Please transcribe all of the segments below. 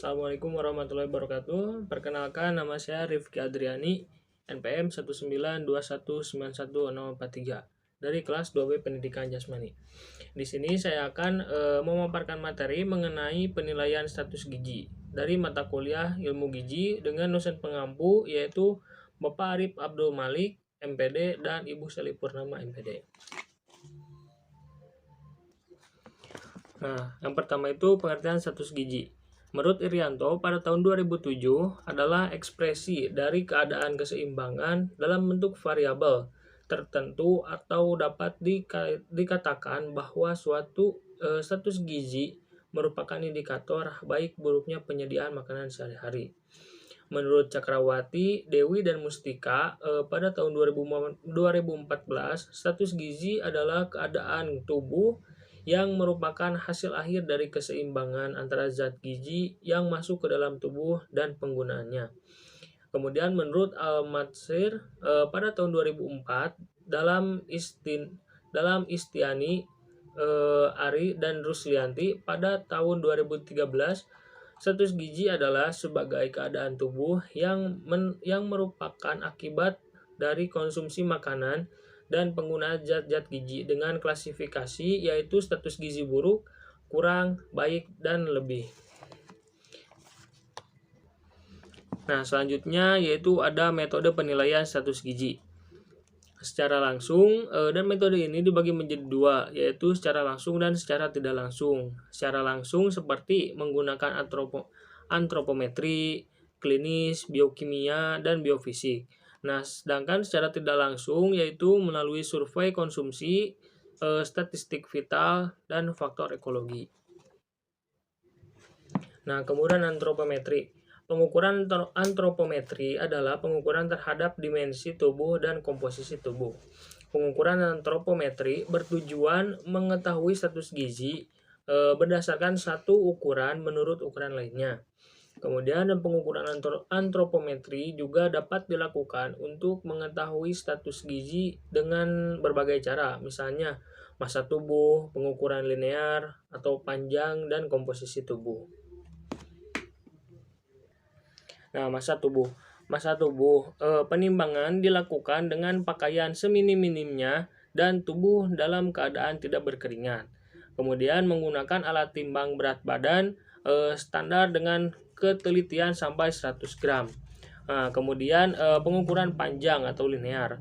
Assalamualaikum warahmatullahi wabarakatuh. Perkenalkan, nama saya Rifki Adriani, NPM 19219191043 dari kelas 2B Pendidikan Jasmani. Di sini saya akan memaparkan materi mengenai penilaian status gizi dari mata kuliah Ilmu Gizi dengan dosen pengampu yaitu Bapak Arif Abdul Malik, MPD, dan Ibu Seli Purnama, MPD. Nah, yang pertama itu pengertian status gizi. Menurut Irianto, pada tahun 2007 adalah ekspresi dari keadaan keseimbangan dalam bentuk variabel tertentu atau dapat dikatakan bahwa suatu status gizi merupakan indikator baik buruknya penyediaan makanan sehari-hari. Menurut Cakrawati, Dewi, dan Mustika, pada tahun 2014, status gizi adalah keadaan tubuh yang merupakan hasil akhir dari keseimbangan antara zat gizi yang masuk ke dalam tubuh dan penggunaannya. Kemudian menurut Al-Matsir, pada tahun 2004 dalam Istiani, Ari, dan Ruslianti pada tahun 2013, status gizi adalah sebagai keadaan tubuh yang merupakan akibat dari konsumsi makanan dan penggunaan zat-zat gizi dengan klasifikasi yaitu status gizi buruk, kurang, baik, dan lebih. Nah, selanjutnya yaitu ada metode penilaian status gizi secara langsung, dan metode ini dibagi menjadi dua, yaitu secara langsung dan secara tidak langsung. Secara langsung seperti menggunakan antropometri, klinis, biokimia, dan biofisik. Nah, sedangkan secara tidak langsung yaitu melalui survei konsumsi, statistik vital, dan faktor ekologi. Nah, kemudian antropometri. Pengukuran antropometri adalah pengukuran terhadap dimensi tubuh dan komposisi tubuh. Pengukuran antropometri bertujuan mengetahui status gizi berdasarkan satu ukuran menurut ukuran lainnya. Kemudian pengukuran antropometri juga dapat dilakukan untuk mengetahui status gizi dengan berbagai cara, misalnya massa tubuh, pengukuran linear, atau panjang dan komposisi tubuh. Nah, massa tubuh. Penimbangan dilakukan dengan pakaian seminim-minimnya dan tubuh dalam keadaan tidak berkeringat. Kemudian menggunakan alat timbang berat badan standar dengan ketelitian sampai 100 gram. Nah, kemudian pengukuran panjang atau linear.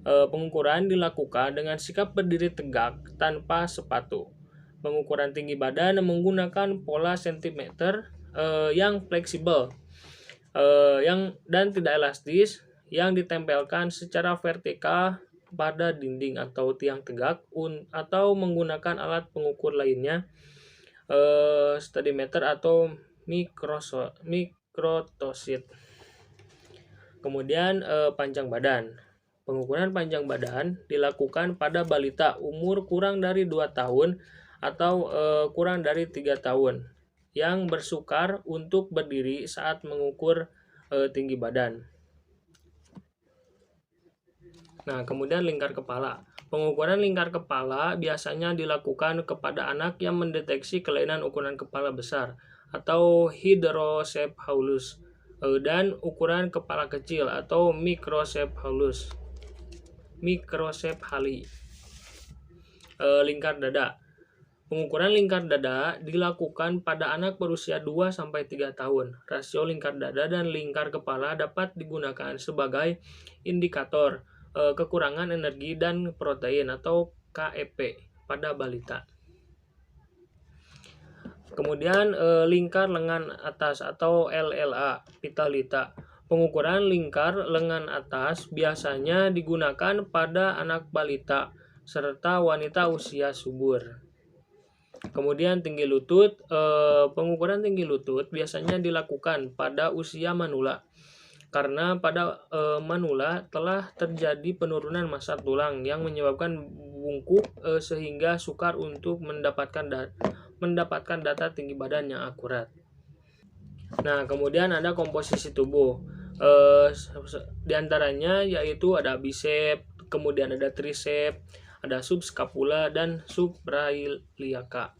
Pengukuran dilakukan dengan sikap berdiri tegak tanpa sepatu. Pengukuran tinggi badan menggunakan pola sentimeter yang fleksibel dan tidak elastis yang ditempelkan secara vertikal pada dinding atau tiang tegak atau menggunakan alat pengukur lainnya, stadimeter atau mikrotosit. Kemudian panjang badan. Pengukuran panjang badan dilakukan pada balita umur kurang dari 2 tahun atau kurang dari 3 tahun yang bersukar untuk berdiri saat mengukur tinggi badan. Nah, kemudian lingkar kepala. Pengukuran lingkar kepala biasanya dilakukan kepada anak yang mendeteksi kelainan ukuran kepala besar atau hydrocephalus dan ukuran kepala kecil atau microcephaly. Lingkar dada. Pengukuran lingkar dada dilakukan pada anak berusia 2-3 tahun. Rasio lingkar dada dan lingkar kepala dapat digunakan sebagai indikator kekurangan energi dan protein atau KEP pada balita. Kemudian lingkar lengan atas atau LLA, vitalita. Pengukuran lingkar lengan atas biasanya digunakan pada anak balita serta wanita usia subur. Kemudian tinggi lutut. Pengukuran tinggi lutut biasanya dilakukan pada usia manula karena pada manula telah terjadi penurunan massa tulang yang menyebabkan bungkuk sehingga sukar untuk mendapatkan data tinggi badan yang akurat. Nah, kemudian ada komposisi tubuh. Di antaranya yaitu ada bicep, kemudian ada tricep, ada subscapula dan suprailiaka.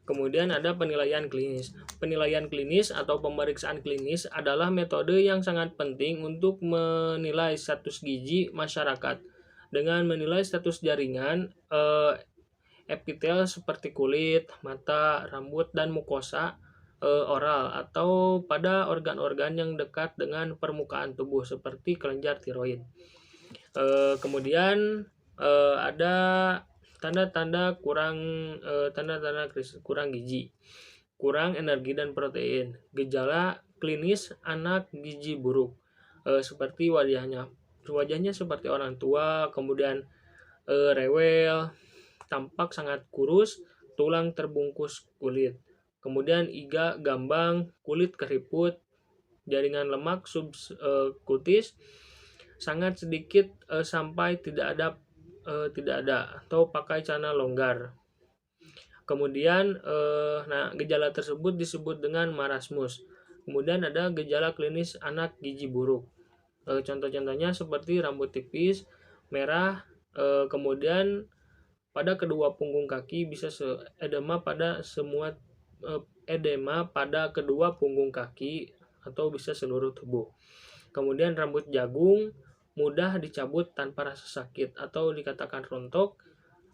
Kemudian ada penilaian klinis. Penilaian klinis atau pemeriksaan klinis adalah metode yang sangat penting untuk menilai status gizi masyarakat. Dengan menilai status jaringan epitel seperti kulit, mata, rambut, dan mukosa oral atau pada organ-organ yang dekat dengan permukaan tubuh seperti kelenjar tiroid. Kemudian ada tanda-tanda kurang gizi, kurang energi dan protein. Gejala klinis anak gizi buruk seperti wajahnya seperti orang tua, kemudian rewel, tampak sangat kurus, tulang terbungkus kulit. Kemudian iga gambang, kulit keriput, jaringan lemak subkutis sangat sedikit sampai tidak ada atau pakai celana longgar. Kemudian gejala tersebut disebut dengan marasmus. Kemudian ada gejala klinis anak gizi buruk. Contoh-contohnya seperti rambut tipis, merah, kemudian pada kedua punggung kaki bisa edema pada kedua punggung kaki atau bisa seluruh tubuh. Kemudian rambut jagung mudah dicabut tanpa rasa sakit atau dikatakan rontok.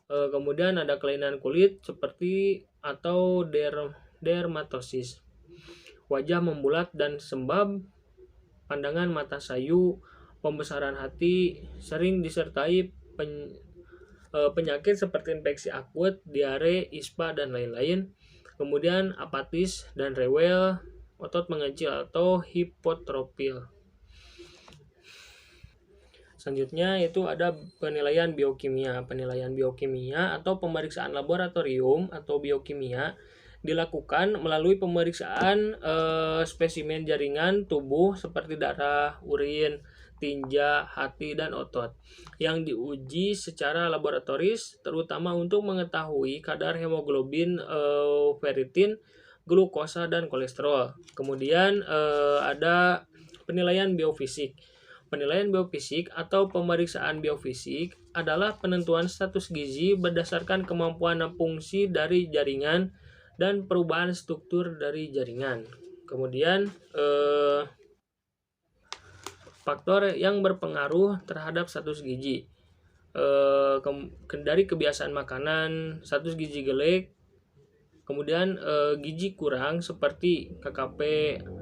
Kemudian ada kelainan kulit seperti atau dermatosis. Wajah membulat dan sembab, pandangan mata sayu, pembesaran hati, sering disertai penyakit seperti infeksi akut, diare, ispa, dan lain-lain. Kemudian apatis dan rewel, otot mengecil atau hipotropil. Selanjutnya itu ada penilaian biokimia. Penilaian biokimia atau pemeriksaan laboratorium atau biokimia dilakukan melalui pemeriksaan spesimen jaringan tubuh seperti darah, urin, tinja, hati, dan otot yang diuji secara laboratoris terutama untuk mengetahui kadar hemoglobin, ferritin, glukosa, dan kolesterol. Kemudian ada penilaian biofisik. Penilaian biofisik atau pemeriksaan biofisik adalah penentuan status gizi berdasarkan kemampuan fungsi dari jaringan dan perubahan struktur dari jaringan. Kemudian faktor yang berpengaruh terhadap status gizi dari kebiasaan makanan, status gizi jelek, kemudian gizi kurang seperti KKP,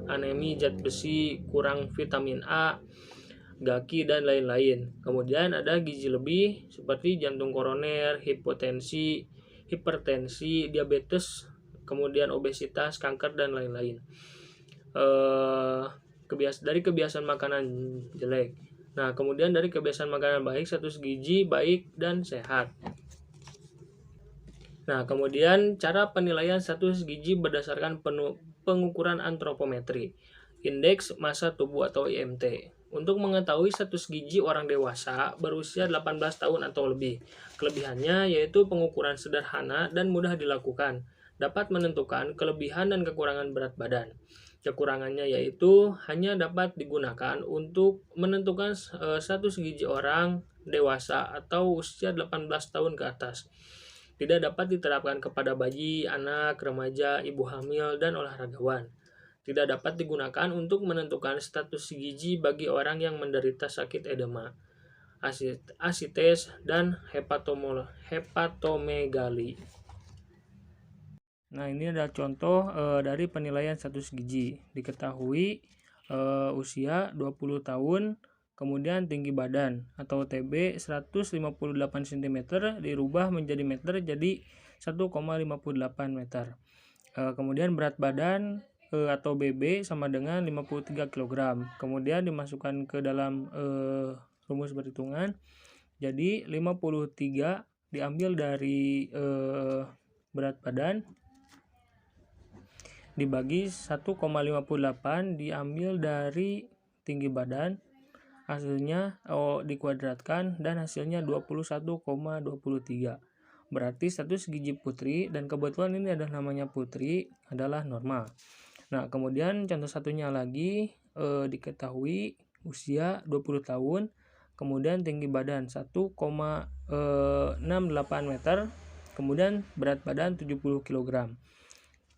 anemi zat besi, kurang vitamin A, gaki, dan lain-lain. Kemudian ada gizi lebih seperti jantung koroner, hipotensi, hipertensi, diabetes, kemudian obesitas, kanker, dan lain-lain. Dari kebiasaan makanan jelek. Nah, kemudian dari kebiasaan makanan baik, status gizi baik dan sehat. Nah, kemudian cara penilaian status gizi berdasarkan pengukuran antropometri, indeks massa tubuh atau IMT. Untuk mengetahui status gizi orang dewasa berusia 18 tahun atau lebih. Kelebihannya yaitu pengukuran sederhana dan mudah dilakukan. Dapat menentukan kelebihan dan kekurangan berat badan. Kekurangannya yaitu hanya dapat digunakan untuk menentukan status gizi orang dewasa atau usia 18 tahun ke atas. Tidak dapat diterapkan kepada bayi, anak, remaja, ibu hamil, dan olaragawan. Tidak dapat digunakan untuk menentukan status gizi bagi orang yang menderita sakit edema, asites, dan hepatomegali. Nah, ini adalah contoh dari penilaian status gizi. Diketahui usia 20 tahun, kemudian tinggi badan atau TB 158 cm dirubah menjadi meter jadi 1,58 meter. Kemudian berat badan atau BB sama dengan 53 kg. Kemudian dimasukkan ke dalam rumus perhitungan. Jadi 53 diambil dari berat badan dibagi 1,58 diambil dari tinggi badan, hasilnya dikuadratkan dan hasilnya 21,23. Berarti status gizi putri, dan kebetulan ini adalah namanya putri, adalah normal. Nah, kemudian contoh satunya lagi diketahui usia 20 tahun, kemudian tinggi badan 1,68 meter, kemudian berat badan 70 kg.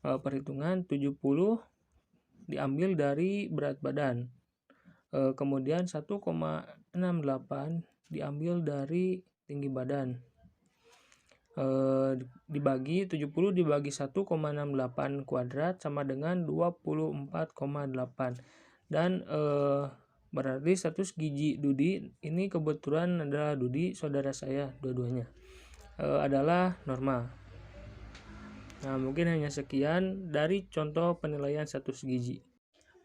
perhitungan 70 diambil dari berat badan. Kemudian 1,68 diambil dari tinggi badan. Dibagi 70 dibagi 1,68 kuadrat sama dengan 24,8. Dan berarti status gizi Dudi ini kebetulan adalah Dudi, saudara saya dua-duanya, adalah normal. Nah, mungkin hanya sekian dari contoh penilaian status gizi.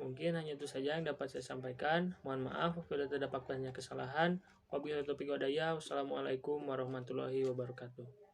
Mungkin hanya itu saja yang dapat saya sampaikan. Mohon maaf apabila terdapat banyak kesalahan. Wabillahi taufiq wal hidayah. Wassalamualaikum warahmatullahi wabarakatuh.